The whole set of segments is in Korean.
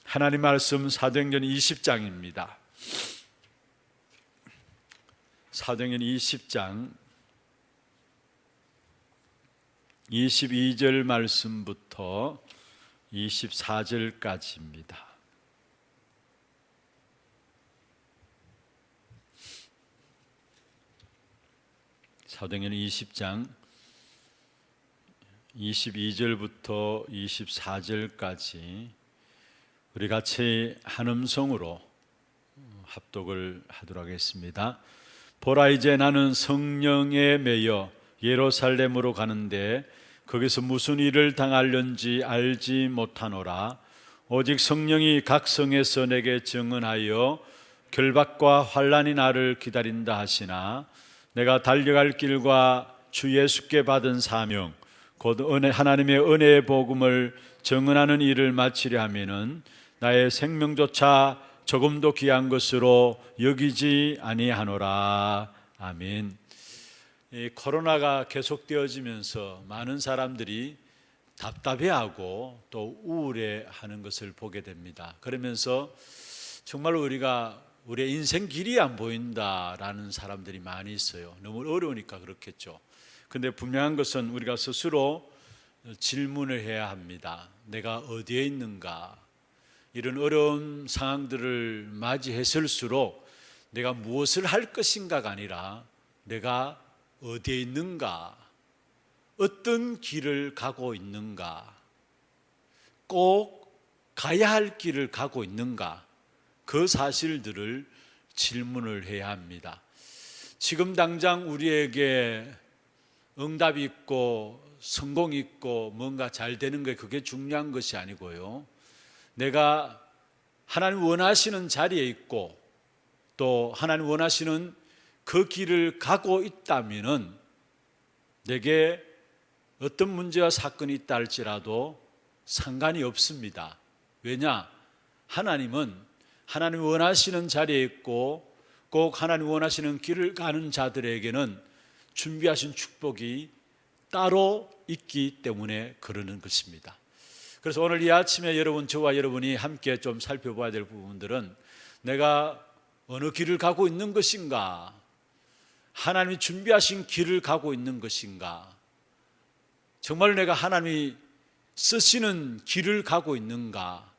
하나님 말씀 사도행전 20장입니다. 사도행전 20장 22절 말씀부터 24절까지입니다. 사도행전 20장 22절부터 24절까지 우리 같이 한 음성으로 합독을 하도록 하겠습니다. 보라, 이제 나는 성령에 매여 예루살렘으로 가는데 거기서 무슨 일을 당하려는지 알지 못하노라. 오직 성령이 각 성에서 내게 증언하여 결박과 환난이 나를 기다린다 하시나, 내가 달려갈 길과 주 예수께 받은 사명 곧 하나님의 은혜의 복음을 증언하는 일을 마치려 하면은 나의 생명조차 조금도 귀한 것으로 여기지 아니하노라. 아멘. 이 코로나가 계속되어지면서 많은 사람들이 답답해하고 또 우울해하는 것을 보게 됩니다. 그러면서 정말로 우리의 인생 길이 안 보인다라는 사람들이 많이 있어요. 너무 어려우니까 그렇겠죠. 근데 분명한 것은 우리가 스스로 질문을 해야 합니다. 내가 어디에 있는가? 이런 어려운 상황들을 맞이했을수록 내가 무엇을 할 것인가가 아니라 내가 어디에 있는가, 어떤 길을 가고 있는가, 꼭 가야 할 길을 가고 있는가, 그 사실들을 질문을 해야 합니다. 지금 당장 우리에게 응답이 있고 성공이 있고 뭔가 잘 되는 게 그게 중요한 것이 아니고요, 내가 하나님 원하시는 자리에 있고 또 하나님 원하시는 그 길을 가고 있다면은 내게 어떤 문제와 사건이 있다 할지라도 상관이 없습니다. 왜냐? 하나님은 하나님 원하시는 자리에 있고 꼭 하나님 원하시는 길을 가는 자들에게는 준비하신 축복이 따로 있기 때문에 그러는 것입니다. 그래서 오늘 이 아침에 저와 여러분이 함께 좀 살펴봐야 될 부분들은, 내가 어느 길을 가고 있는 것인가, 하나님이 준비하신 길을 가고 있는 것인가, 정말 내가 하나님이 쓰시는 길을 가고 있는가.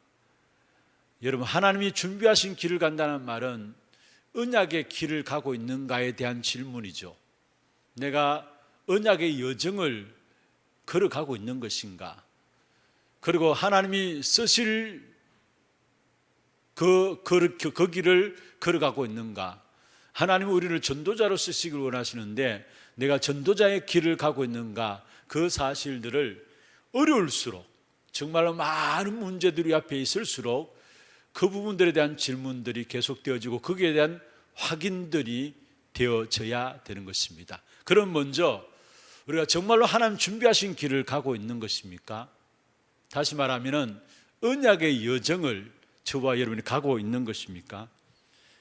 여러분, 하나님이 준비하신 길을 간다는 말은 언약의 길을 가고 있는가에 대한 질문이죠. 내가 언약의 여정을 걸어가고 있는 것인가, 그리고 하나님이 쓰실 그 길을 걸어가고 있는가. 하나님은 우리를 전도자로 쓰시길 원하시는데 내가 전도자의 길을 가고 있는가, 그 사실들을 어려울수록, 정말로 많은 문제들이 앞에 있을수록 그 부분들에 대한 질문들이 계속되어지고 거기에 대한 확인들이 되어져야 되는 것입니다. 그럼 먼저 우리가 정말로 하나님 준비하신 길을 가고 있는 것입니까? 다시 말하면 언약의 여정을 저와 여러분이 가고 있는 것입니까?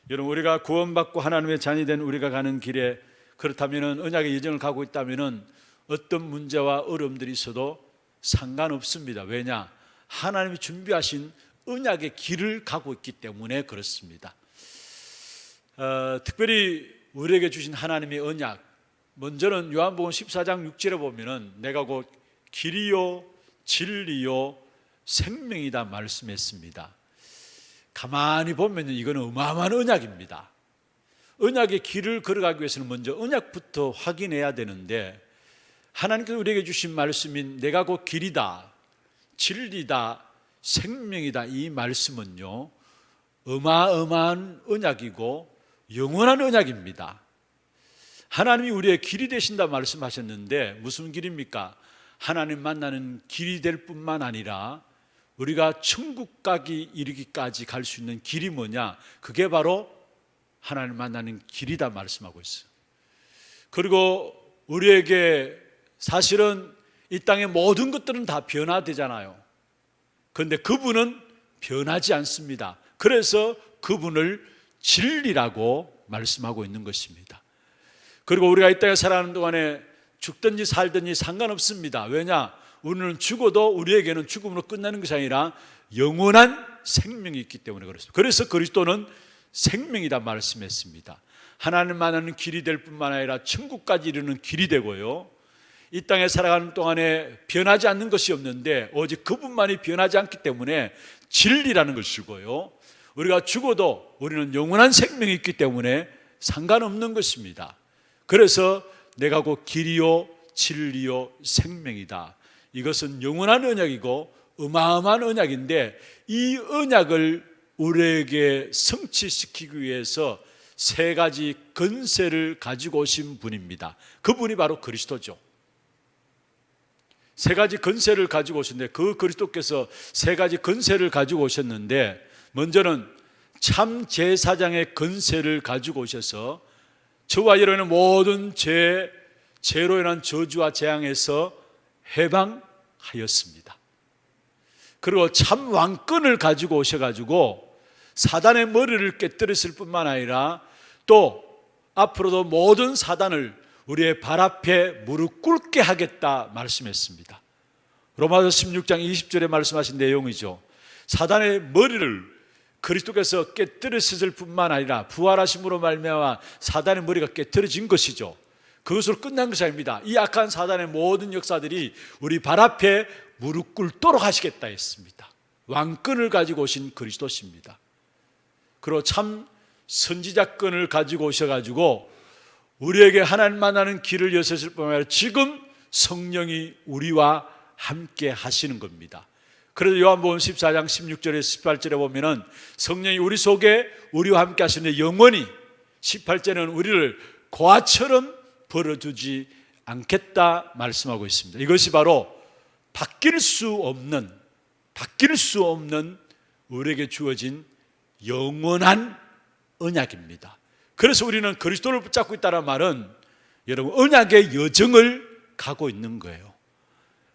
여러분, 우리가 구원받고 하나님의 자녀이 된 우리가 가는 길에, 그렇다면 언약의 여정을 가고 있다면 어떤 문제와 어려움들이 있어도 상관없습니다. 왜냐? 하나님이 준비하신 언약의 길을 가고 있기 때문에 그렇습니다. 특별히 우리에게 주신 하나님의 언약, 먼저는 요한복음 14장 6절에 보면은 내가 곧 길이요 진리요 생명이다 말씀했습니다. 가만히 보면 이거는 어마어마한 언약입니다. 언약의 길을 걸어가기 위해서는 먼저 언약부터 확인해야 되는데, 하나님께서 우리에게 주신 말씀인 내가 곧 길이다, 진리다, 생명이다, 이 말씀은요 어마어마한 언약이고 영원한 언약입니다. 하나님이 우리의 길이 되신다 말씀하셨는데 무슨 길입니까? 하나님 만나는 길이 될 뿐만 아니라 우리가 천국 가기 이르기까지 갈 수 있는 길이 뭐냐? 그게 바로 하나님 만나는 길이다 말씀하고 있어요. 그리고 우리에게 사실은 이 땅의 모든 것들은 다 변화되잖아요. 그런데 그분은 변하지 않습니다. 그래서 그분을 진리라고 말씀하고 있는 것입니다. 그리고 우리가 이 땅에 살아가는 동안에 죽든지 살든지 상관없습니다. 왜냐? 우리는 죽어도 우리에게는 죽음으로 끝나는 것이 아니라 영원한 생명이 있기 때문에 그렇습니다. 그래서 그리스도는 생명이다 말씀했습니다. 하나님 만나는 길이 될 뿐만 아니라 천국까지 이르는 길이 되고요, 이 땅에 살아가는 동안에 변하지 않는 것이 없는데 오직 그분만이 변하지 않기 때문에 진리라는 것이고요, 우리가 죽어도 우리는 영원한 생명이 있기 때문에 상관없는 것입니다. 그래서 내가 곧 길이요 진리요 생명이다. 이것은 영원한 언약이고 어마어마한 언약인데, 이 언약을 우리에게 성취시키기 위해서 세 가지 권세를 가지고 오신 분입니다. 그분이 바로 그리스도죠. 세 가지 권세를 가지고 오셨는데, 그 그리스도께서 세 가지 권세를 가지고 오셨는데, 먼저는 참 제사장의 권세를 가지고 오셔서 저와 여러분의 모든 죄로 인한 저주와 재앙에서 해방하였습니다. 그리고 참 왕권을 가지고 오셔가지고 사단의 머리를 깨뜨렸을 뿐만 아니라 또 앞으로도 모든 사단을 우리의 발 앞에 무릎 꿇게 하겠다 말씀했습니다. 로마서 16장 20절에 말씀하신 내용이죠. 사단의 머리를 그리스도께서 깨뜨렸을 뿐만 아니라 부활하심으로 말미암아 사단의 머리가 깨뜨려진 것이죠. 그것으로 끝난 것이 아닙니다. 이 악한 사단의 모든 역사들이 우리 발 앞에 무릎 꿇도록 하시겠다 했습니다. 왕권을 가지고 오신 그리스도십니다. 그리고 참 선지자권을 가지고 오셔가지고 우리에게 하나님 만나는 길을 여셨을 뿐만 아니라 지금 성령이 우리와 함께 하시는 겁니다. 그래서 요한복음 14장 16절에 18절에 보면은 성령이 우리 속에 우리와 함께 하시는데 영원히, 18절에는 우리를 고아처럼 버려두지 않겠다 말씀하고 있습니다. 이것이 바로 바뀔 수 없는 우리에게 주어진 영원한 언약입니다. 그래서 우리는 그리스도를 붙잡고 있다는 말은 여러분 언약의 여정을 가고 있는 거예요.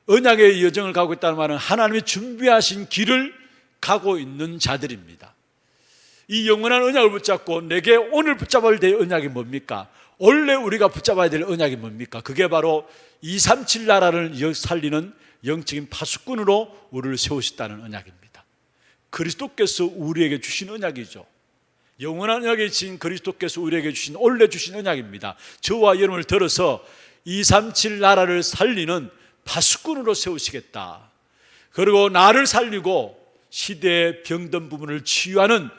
언약의 여정을 가고 있다는 말은 하나님이 준비하신 길을 가고 있는 자들입니다. 이 영원한 언약을 붙잡고 내게 오늘 붙잡아야 될 언약이 뭡니까? 원래 우리가 붙잡아야 될 언약이 뭡니까? 그게 바로 237 나라를 살리는 영적인 파수꾼으로 우리를 세우셨다는 언약입니다. 그리스도께서 우리에게 주신 언약이죠. 영원한 언약에 지닌 그리스도께서 우리에게 주신, 원래 주신 언약입니다. 저와 여러분을 들어서 237 나라를 살리는 파수꾼으로 세우시겠다. 그리고 나를 살리고 시대의 병든 부분을 치유하는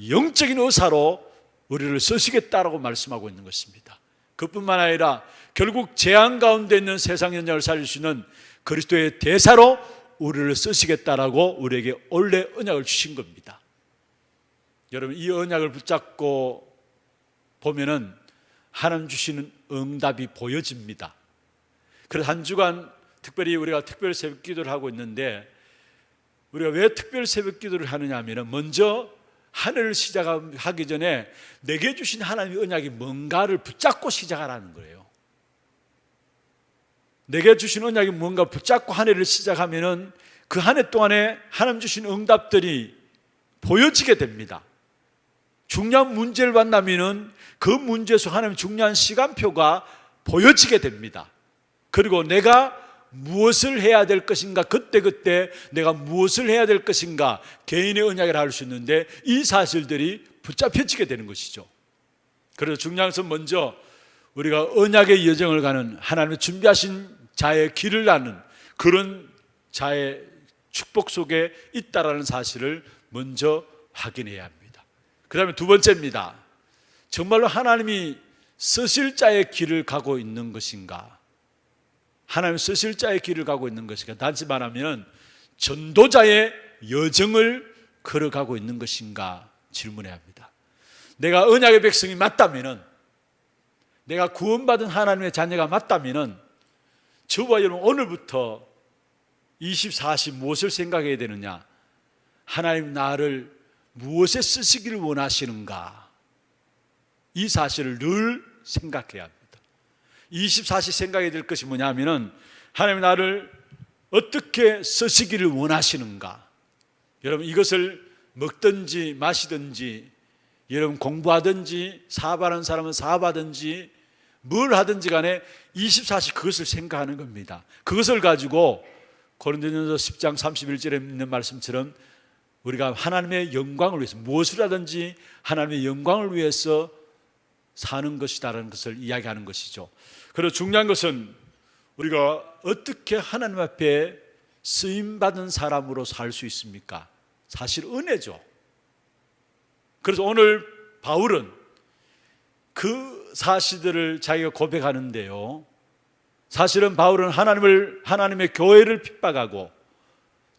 영적인 의사로 우리를 쓰시겠다라고 말씀하고 있는 것입니다. 그뿐만 아니라 결국 재앙 가운데 있는 세상 현장을 살릴 수 있는 그리스도의 대사로 우리를 쓰시겠다라고 우리에게 원래 언약을 주신 겁니다. 여러분 이 언약을 붙잡고 보면은 하나님 주시는 응답이 보여집니다. 그래서 한 주간 특별히 우리가 특별 새벽 기도를 하고 있는데, 우리가 왜 특별 새벽 기도를 하느냐 하면 먼저 한 해를 시작하기 전에 내게 주신 하나님의 언약이 뭔가를 붙잡고 시작하라는 거예요. 내게 주신 언약이 뭔가 붙잡고 한 해를 시작하면은 그 한 해 동안에 하나님 주신 응답들이 보여지게 됩니다. 중요한 문제를 만나면은 그 문제에서 하나님 중요한 시간표가 보여지게 됩니다. 그리고 내가 무엇을 해야 될 것인가, 그때 내가 무엇을 해야 될 것인가, 개인의 언약을 할 수 있는데 이 사실들이 붙잡혀지게 되는 것이죠. 그래서 중요한 것은 먼저 우리가 언약의 여정을 가는 하나님의 준비하신 자의 길을 나는 그런 자의 축복 속에 있다라는 사실을 먼저 확인해야 합니다. 그 다음에 두 번째입니다. 정말로 하나님이 쓰실 자의 길을 가고 있는 것인가, 하나님 쓰실 자의 길을 가고 있는 것인가, 단지 말하면 전도자의 여정을 걸어가고 있는 것인가 질문해야 합니다. 내가 언약의 백성이 맞다면은, 내가 구원받은 하나님의 자녀가 맞다면은 저와 여러분 오늘부터 24시 무엇을 생각해야 되느냐? 하나님 나를 무엇에 쓰시기를 원하시는가? 이 사실을 늘 생각해야 합니다. 24시 생각해야 될 것이 뭐냐 하면은 하나님 나를 어떻게 쓰시기를 원하시는가? 여러분 이것을 먹든지 마시든지, 여러분 공부하든지 사업하는 사람은 사업하든지 뭘 하든지 간에 24시 그것을 생각하는 겁니다. 그것을 가지고 고린도전서 10장 31절에 있는 말씀처럼 우리가 하나님의 영광을 위해서 무엇을 하든지 하나님의 영광을 위해서 사는 것이다라는 것을 이야기하는 것이죠. 그리고 중요한 것은 우리가 어떻게 하나님 앞에 쓰임받은 사람으로 살 수 있습니까? 사실 은혜죠. 그래서 오늘 바울은 그 사실들을 자기가 고백하는데요, 사실은 바울은 하나님의 교회를 핍박하고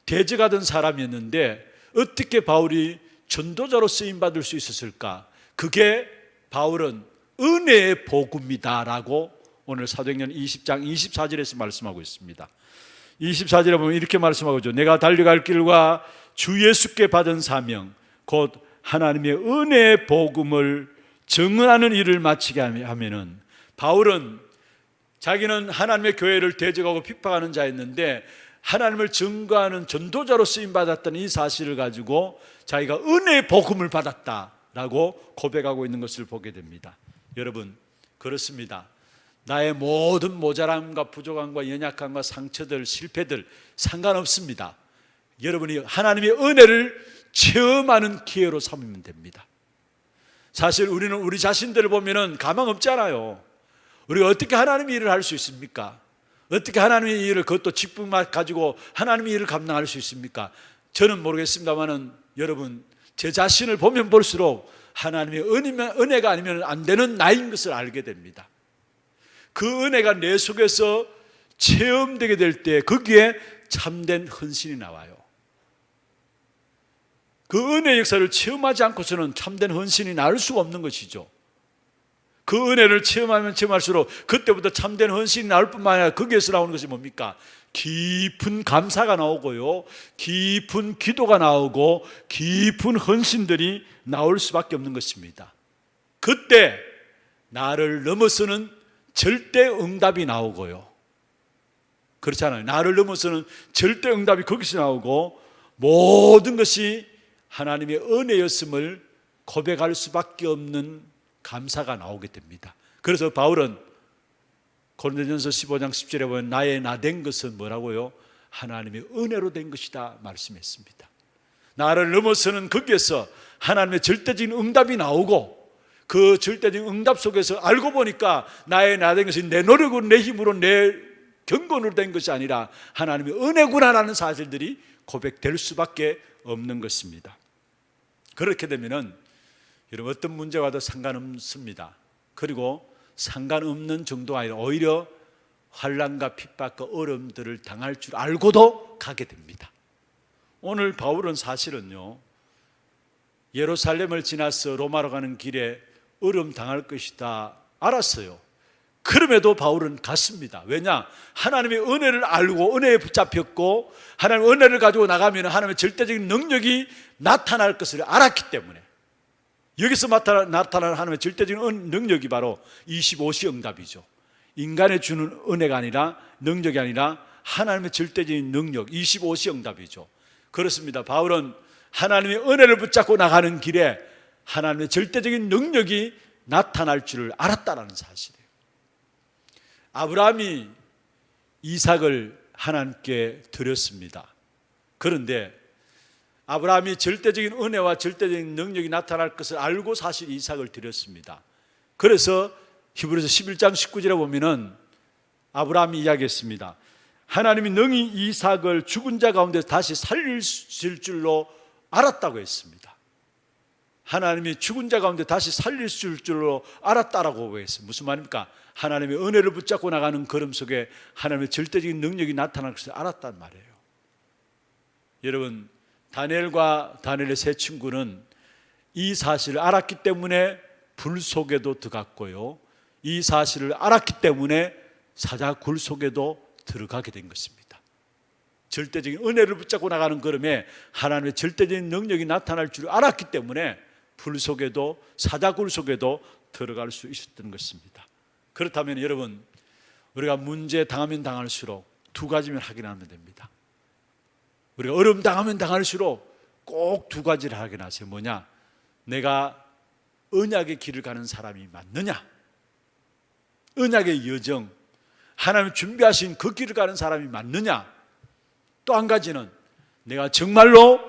대적하던 사람이었는데 어떻게 바울이 전도자로 쓰임받을 수 있었을까? 그게 바울은 은혜의 복음이다라고 오늘 사도행전 20장 24절에서 말씀하고 있습니다. 24절에 보면 이렇게 말씀하고 있죠. 내가 달려갈 길과 주 예수께 받은 사명 곧 하나님의 은혜의 복음을 증언하는 일을 마치게 하면은, 바울은 자기는 하나님의 교회를 대적하고 핍박하는 자였는데 하나님을 증거하는 전도자로 쓰임받았던 이 사실을 가지고 자기가 은혜의 복음을 받았다라고 고백하고 있는 것을 보게 됩니다. 여러분, 그렇습니다. 나의 모든 모자람과 부족함과 연약함과 상처들, 실패들 상관없습니다. 여러분이 하나님의 은혜를 체험하는 기회로 삼으면 됩니다. 사실 우리는 우리 자신들을 보면은 가망 없잖아요. 우리가 어떻게 하나님의 일을 할 수 있습니까? 어떻게 하나님의 일을, 그것도 직분만 가지고 하나님의 일을 감당할 수 있습니까? 저는 모르겠습니다만은 여러분, 제 자신을 보면 볼수록 하나님의 은혜가 아니면 안 되는 나인 것을 알게 됩니다. 그 은혜가 내 속에서 체험되게 될 때 거기에 참된 헌신이 나와요. 그 은혜의 역사를 체험하지 않고서는 참된 헌신이 나올 수가 없는 것이죠. 그 은혜를 체험하면 체험할수록 그때부터 참된 헌신이 나올 뿐만 아니라 거기에서 나오는 것이 뭡니까? 깊은 감사가 나오고요, 깊은 기도가 나오고 깊은 헌신들이 나올 수밖에 없는 것입니다. 그때 나를 넘어서는 절대 응답이 나오고요, 그렇잖아요. 나를 넘어서는 절대 응답이 거기서 나오고 모든 것이 하나님의 은혜였음을 고백할 수밖에 없는 감사가 나오게 됩니다. 그래서 바울은 고린도전서 15장 10절에 보면 나의 나 된 것은 뭐라고요? 하나님의 은혜로 된 것이다 말씀했습니다. 나를 넘어서는 거기에서 하나님의 절대적인 응답이 나오고 그 절대적인 응답 속에서 알고 보니까 나의 나 된 것이 내 노력으로, 내 힘으로, 내 경건으로 된 것이 아니라 하나님의 은혜구나라는 사실들이 고백될 수밖에 없는 것입니다. 그렇게 되면은 여러분, 어떤 문제가 와도 상관없습니다. 그리고 상관없는 정도가 아니라 오히려 환난과 핍박과 어려움들을 당할 줄 알고도 가게 됩니다. 오늘 바울은 사실은요, 예루살렘을 지나서 로마로 가는 길에 어려움 당할 것이다 알았어요. 그럼에도 바울은 갔습니다. 왜냐? 하나님의 은혜를 알고 은혜에 붙잡혔고 하나님의 은혜를 가지고 나가면 하나님의 절대적인 능력이 나타날 것을 알았기 때문에, 여기서 나타나는 하나님의 절대적인 능력이 바로 25시 응답이죠. 인간의 주는 은혜가 아니라, 능력이 아니라 하나님의 절대적인 능력, 25시 응답이죠. 그렇습니다. 바울은 하나님의 은혜를 붙잡고 나가는 길에 하나님의 절대적인 능력이 나타날 줄을 알았다는 사실이에요. 아브라함이 이삭을 하나님께 드렸습니다. 그런데 아브라함이 절대적인 은혜와 절대적인 능력이 나타날 것을 알고 사실 이삭을 드렸습니다. 그래서 히브리서 11장 19절에 보면은 아브라함이 이야기했습니다. 하나님이 능히 이삭을 죽은 자 가운데 다시 살리실 줄로 알았다고 했습니다. 하나님이 죽은 자 가운데 다시 살리실 줄로 알았다라고 했어요. 무슨 말입니까? 하나님의 은혜를 붙잡고 나가는 걸음 속에 하나님의 절대적인 능력이 나타날 것을 알았단 말이에요. 여러분, 다니엘과 다니엘의 세 친구는 이 사실을 알았기 때문에 불 속에도 들어갔고요, 이 사실을 알았기 때문에 사자굴 속에도 들어가게 된 것입니다. 절대적인 은혜를 붙잡고 나가는 걸음에 하나님의 절대적인 능력이 나타날 줄 알았기 때문에 불 속에도 사자굴 속에도 들어갈 수 있었던 것입니다. 그렇다면 여러분, 우리가 문제 당하면 당할수록 두 가지면 확인하면 됩니다. 우리가 어려움 당하면 당할수록 꼭 두 가지를 확인하세요. 뭐냐? 내가 언약의 길을 가는 사람이 맞느냐? 언약의 여정, 하나님 준비하신 그 길을 가는 사람이 맞느냐? 또 한 가지는 내가 정말로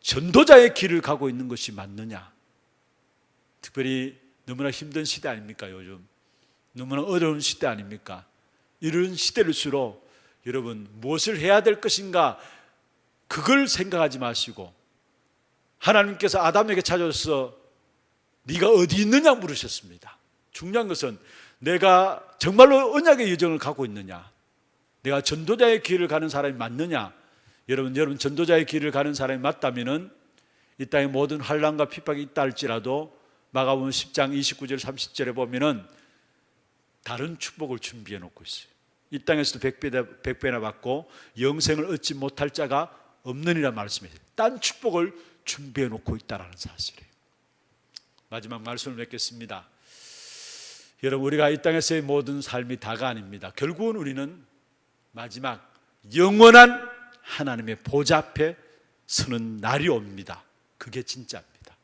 전도자의 길을 가고 있는 것이 맞느냐? 특별히 너무나 힘든 시대 아닙니까? 요즘 너무나 어려운 시대 아닙니까? 이런 시대일수록 여러분 무엇을 해야 될 것인가 그걸 생각하지 마시고 하나님께서 아담에게 찾아와서 네가 어디 있느냐 물으셨습니다. 중요한 것은 내가 정말로 언약의 여정을 가고 있느냐, 내가 전도자의 길을 가는 사람이 맞느냐. 여러분 전도자의 길을 가는 사람이 맞다면은 이 땅에 모든 환난과 핍박이 있다 할지라도 마가복음 10장 29절 30절에 보면은 다른 축복을 준비해 놓고 있어요. 이 땅에서도 100배나 받고 영생을 얻지 못할 자가 없느니라 말씀이에요. 딴 축복을 준비해 놓고 있다는 사실이에요. 마지막 말씀을 맺겠습니다. 여러분 우리가 이 땅에서의 모든 삶이 다가 아닙니다. 결국은 우리는 마지막 영원한 하나님의 보좌 앞에 서는 날이 옵니다. 그게 진짜입니다.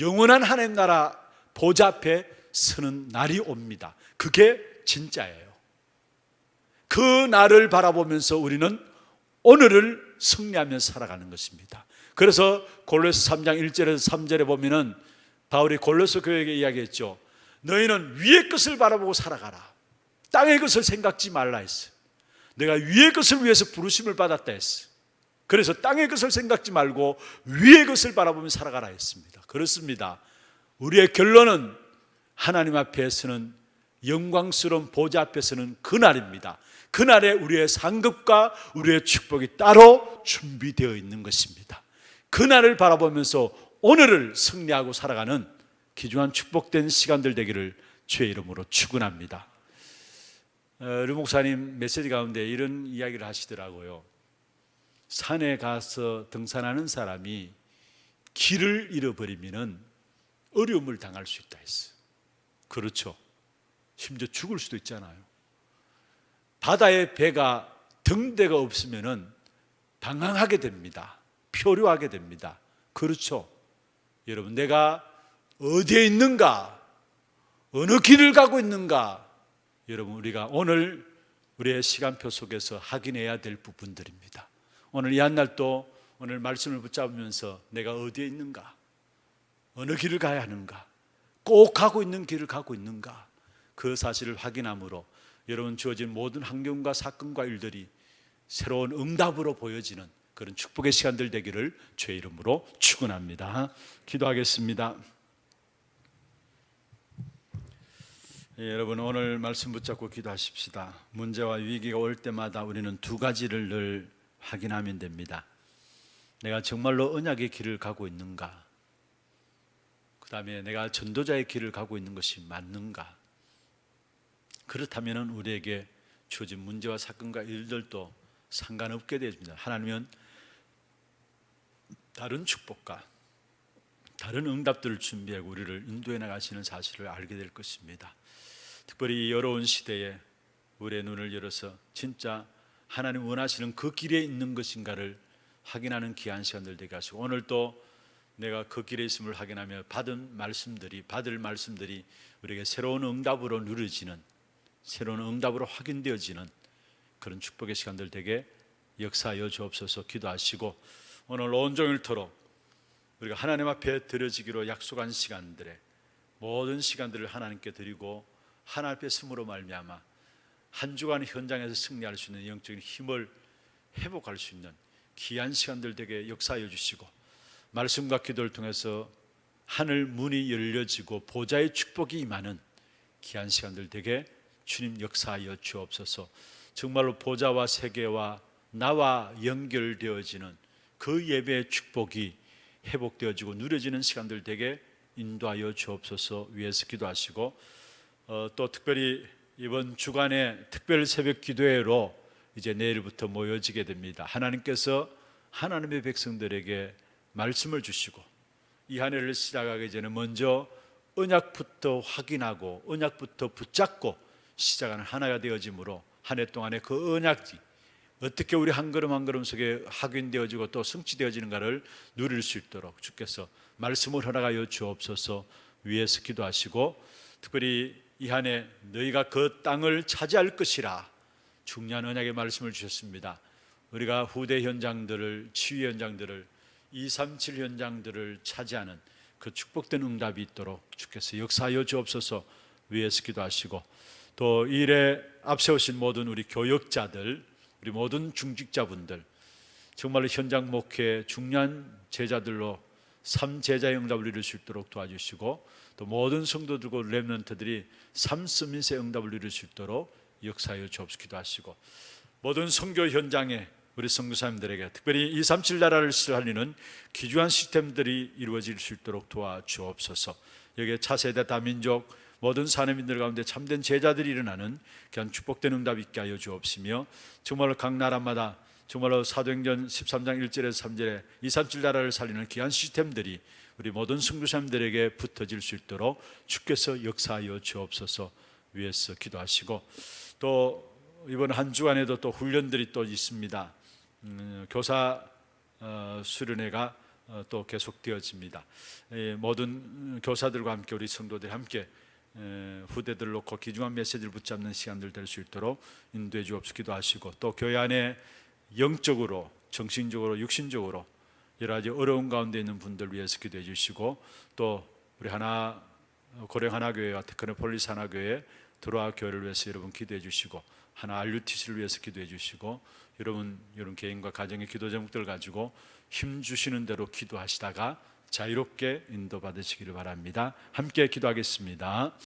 영원한 하나님 나라 보좌 앞에 서는 날이 옵니다. 그게 진짜예요. 그 날을 바라보면서 우리는 오늘을 승리하며 살아가는 것입니다. 그래서 골로새 3장 1절에서 3절에 보면은 바울이 골로새 교회에게 이야기했죠. 너희는 위의 것을 바라보고 살아가라. 땅의 것을 생각지 말라 했어요. 내가 위의 것을 위해서 부르심을 받았다 했어요. 그래서 땅의 것을 생각지 말고 위의 것을 바라보며 살아가라 했습니다. 그렇습니다. 우리의 결론은 하나님 앞에서는 영광스러운 보좌 앞에서는 그날입니다. 그날에 우리의 상급과 우리의 축복이 따로 준비되어 있는 것입니다. 그날을 바라보면서 오늘을 승리하고 살아가는 귀중한 축복된 시간들 되기를 주의 이름으로 축원합니다. 류 목사님 메시지 가운데 이런 이야기를 하시더라고요. 산에 가서 등산하는 사람이 길을 잃어버리면 어려움을 당할 수 있다 했어요. 그렇죠. 심지어 죽을 수도 있잖아요. 바다에 배가 등대가 없으면 방황하게 됩니다. 표류하게 됩니다. 그렇죠. 여러분 내가 어디에 있는가, 어느 길을 가고 있는가, 여러분 우리가 오늘 우리의 시간표 속에서 확인해야 될 부분들입니다. 오늘 이 한날도 오늘 말씀을 붙잡으면서 내가 어디에 있는가, 어느 길을 가야 하는가, 꼭 가고 있는 길을 가고 있는가, 그 사실을 확인함으로 여러분 주어진 모든 환경과 사건과 일들이 새로운 응답으로 보여지는 그런 축복의 시간들 되기를 주의 이름으로 축원합니다. 기도하겠습니다. 여러분 오늘 말씀 붙잡고 기도하십시다. 문제와 위기가 올 때마다 우리는 두 가지를 늘 확인하면 됩니다. 내가 정말로 언약의 길을 가고 있는가, 그 다음에 내가 전도자의 길을 가고 있는 것이 맞는가. 그렇다면 우리에게 주어진 문제와 사건과 일들도 상관없게 됩니다. 하나님은 다른 축복과 다른 응답들을 준비하고 우리를 인도해 나가시는 사실을 알게 될 것입니다. 특별히 이 어려운 시대에 우리의 눈을 열어서 진짜 하나님 원하시는 그 길에 있는 것인가를 확인하는 귀한 시간들 되게 하시고, 오늘 또 내가 그 길에 있음을 확인하며 받을 말씀들이 우리에게 새로운 응답으로 누려지는, 새로운 응답으로 확인되어지는 그런 축복의 시간들 되게 역사하여 주옵소서. 기도하시고 오늘 온종일토록 우리가 하나님 앞에 드려지기로 약속한 시간들에 모든 시간들을 하나님께 드리고 하나님 앞에 숨으로 말미암아 한 주간 현장에서 승리할 수 있는 영적인 힘을 회복할 수 있는 귀한 시간들 되게 역사하여 주시고, 말씀과 기도를 통해서 하늘 문이 열려지고 보좌의 축복이 임하는 귀한 시간들 되게 주님 역사하여 주옵소서. 정말로 보좌와 세계와 나와 연결되어지는 그 예배의 축복이 회복되어지고 누려지는 시간들 되게 인도하여 주옵소서 위해서 기도하시고, 또 특별히 이번 주간에 특별 새벽 기도회로 이제 내일부터 모여지게 됩니다. 하나님께서 하나님의 백성들에게 말씀을 주시고 이 한 해를 시작하기 전에 먼저 언약부터 확인하고 언약부터 붙잡고 시작하는 하나가 되어지므로 한 해 동안에 그 언약이 어떻게 우리 한 걸음 한 걸음 속에 확인되어지고 또 성취되어지는가를 누릴 수 있도록 주께서 말씀을 허락하여 주옵소서 위에서 기도하시고, 특별히 이 한 해 너희가 그 땅을 차지할 것이라 중요한 언약의 말씀을 주셨습니다. 우리가 후대 현장들을, 치유 현장들을 237 현장들을 차지하는 그 축복된 응답이 있도록 주께서 역사하여 주옵소서 위에서 기도하시고, 또 이 일에 앞세우신 모든 우리 교역자들, 우리 모든 중직자분들, 정말로 현장 목회의 중요한 제자들로 삼제자의 응답을 이룰 수 있도록 도와주시고, 또 모든 성도들과 렘넌트들이 삼스밋의 응답을 이룰 수 있도록 역사하여 주옵소서 기도하시고, 모든 선교 현장에 우리 선교사님들에게 특별히 237 나라를 살리는 귀중한 시스템들이 이루어질 수 있도록 도와주옵소서. 여기에 차세대 다민족 모든 사내민들 가운데 참된 제자들이 일어나는 귀한 축복된 응답 있게 하여 주옵시며, 정말로 각 나라마다 정말로 사도행전 13장 1절에서 3절에 237 나라를 살리는 귀한 시스템들이 우리 모든 선교사님들에게 붙어질 수 있도록 주께서 역사하여 주옵소서 위에서 기도하시고, 또 이번 한 주간에도 또 훈련들이 또 있습니다. 교사 수련회가 또 계속되어집니다. 모든 교사들과 함께 우리 성도들이 함께 후대들을 놓고 귀중한 메시지를 붙잡는 시간들 될 수 있도록 인도해 주옵소서 기도하시고, 또 교회 안에 영적으로, 정신적으로, 육신적으로 여러 가지 어려운 가운데 있는 분들 위해서 기도해 주시고, 또 우리 고령 하나교회와 테크노폴리스 하나교회 드로아 교회를 위해서 여러분 기도해 주시고, 하나 RUTC를 위해서 기도해 주시고, 여러분 개인과 가정의 기도 제목들을 가지고 힘 주시는 대로 기도하시다가 자유롭게 인도받으시기를 바랍니다. 함께 기도하겠습니다.